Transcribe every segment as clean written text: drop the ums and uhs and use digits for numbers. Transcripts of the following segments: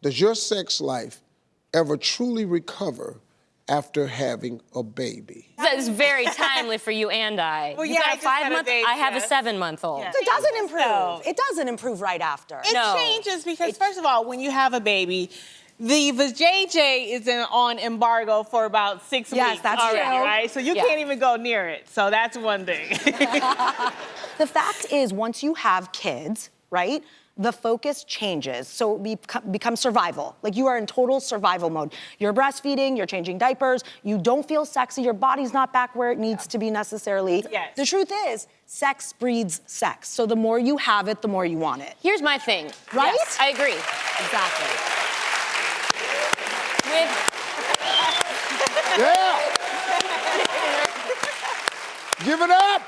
Does your sex life ever truly recover after having a baby? It's very timely for you and I. Well, you yeah, got I a just had a 5-month, baby, I have a yes. 7-month-old. Yes. It doesn't improve. No. It doesn't improve right after. It No. changes because, first of all, when you have a baby, the vajayjay is on embargo for about 6 Yes, weeks that's already, true. right? So you can't even go near it. So that's one thing. The fact is, once you have kids, right, the focus changes. So it becomes survival. Like, you are in total survival mode. You're breastfeeding, you're changing diapers, you don't feel sexy, your body's not back where it needs to be necessarily. Yes. The truth is, sex breeds sex. So the more you have it, the more you want it. Here's my thing. Right? Yes, I agree. Exactly. Yeah! Give it up!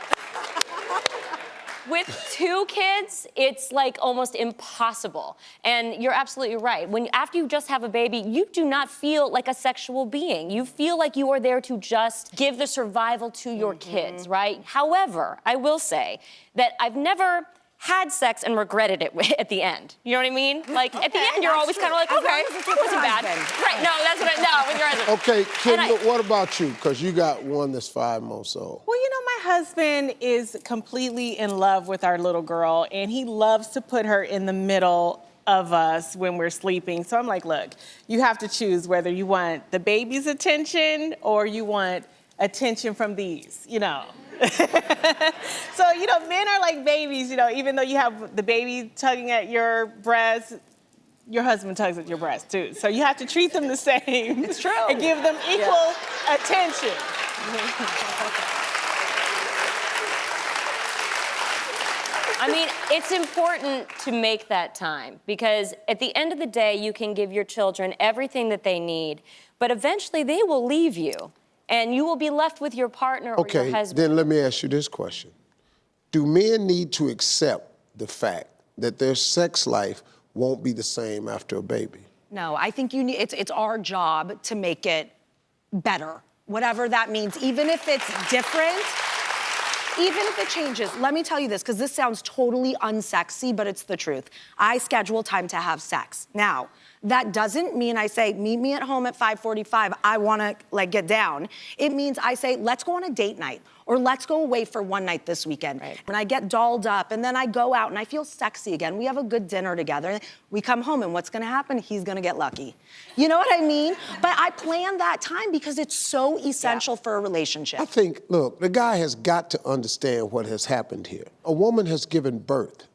With 2 kids, it's like almost impossible. And you're absolutely right. After you just have a baby, you do not feel like a sexual being. You feel like you are there to just give the survival to your kids, right? However, I will say that I've never had sex and regretted it at the end. You know what I mean? Like, at the end, you're always kind of like, okay, that wasn't bad. Right, no, that's what with your husband. Okay, Kim, what about you? Because you got one that's 5 months old. Well, you know, my husband is completely in love with our little girl, and he loves to put her in the middle of us when we're sleeping. So I'm like, look, you have to choose whether you want the baby's attention or you want attention from these, you know. So, you know, men are like babies, you know, even though you have the baby tugging at your breast, your husband tugs at your breast too. So you have to treat them the same. It's true. And give them equal attention. I mean, it's important to make that time because at the end of the day, you can give your children everything that they need, but eventually they will leave you and you will be left with your partner or your husband. Okay, then let me ask you this question. Do men need to accept the fact that their sex life won't be the same after a baby? No, I think you need, it's our job to make it better, whatever that means, even if it's different, even if it changes. Let me tell you this, because this sounds totally unsexy, but it's the truth. I schedule time to have sex. Now, that doesn't mean I say, meet me at home at 5:45, I wanna like get down. It means I say, let's go on a date night, or let's go away for one night this weekend. Right. And I get dolled up, and then I go out and I feel sexy again. We have a good dinner together. We come home, and what's gonna happen? He's gonna get lucky. You know what I mean? But I plan that time because it's so essential for a relationship. I think, look, the guy has got to understand what has happened here. A woman has given birth.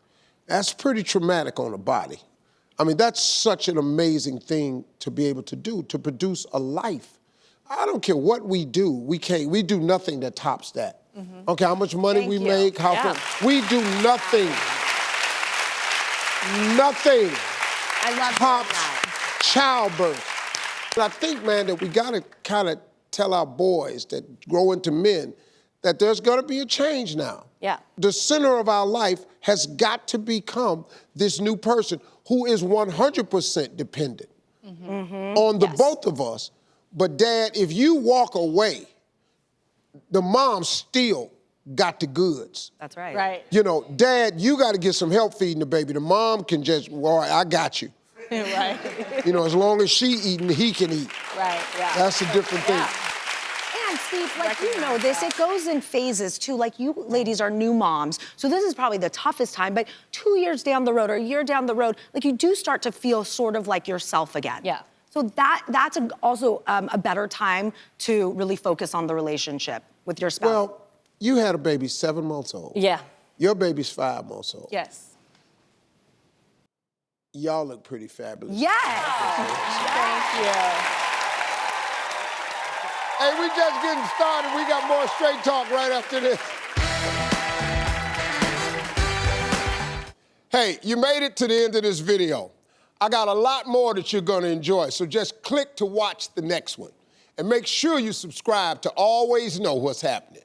That's pretty traumatic on a body. I mean, that's such an amazing thing to be able to do, to produce a life. I don't care what we do, we do nothing that tops that. Okay, how much money we make, we do nothing. Nothing I love tops that. childbirth. And I think, man, that we gotta kind of tell our boys that grow into men that there's gonna be a change now. Yeah. The center of our life has got to become this new person who is 100% dependent on the both of us. But Dad, if you walk away, the mom still got the goods. That's right. Right. You know, Dad, you got to get some help feeding the baby. The mom can just, all right, I got you. Right. You know, as long as she eating, he can eat. Right, yeah. That's a different thing. And Steve, like you know this, it goes in phases too. Like you ladies are new moms, so this is probably the toughest time, but 2 years down the road or a year down the road, like you do start to feel sort of like yourself again. Yeah. So that's also a better time to really focus on the relationship with your spouse. Well, you had a baby 7 months old. Yeah. Your baby's 5 months old. Yes. Y'all look pretty fabulous. Yes. Thank you. Hey, we just getting started. We got more Straight Talk right after this. Hey, you made it to the end of this video. I got a lot more that you're gonna enjoy, so just click to watch the next one. And make sure you subscribe to always know what's happening.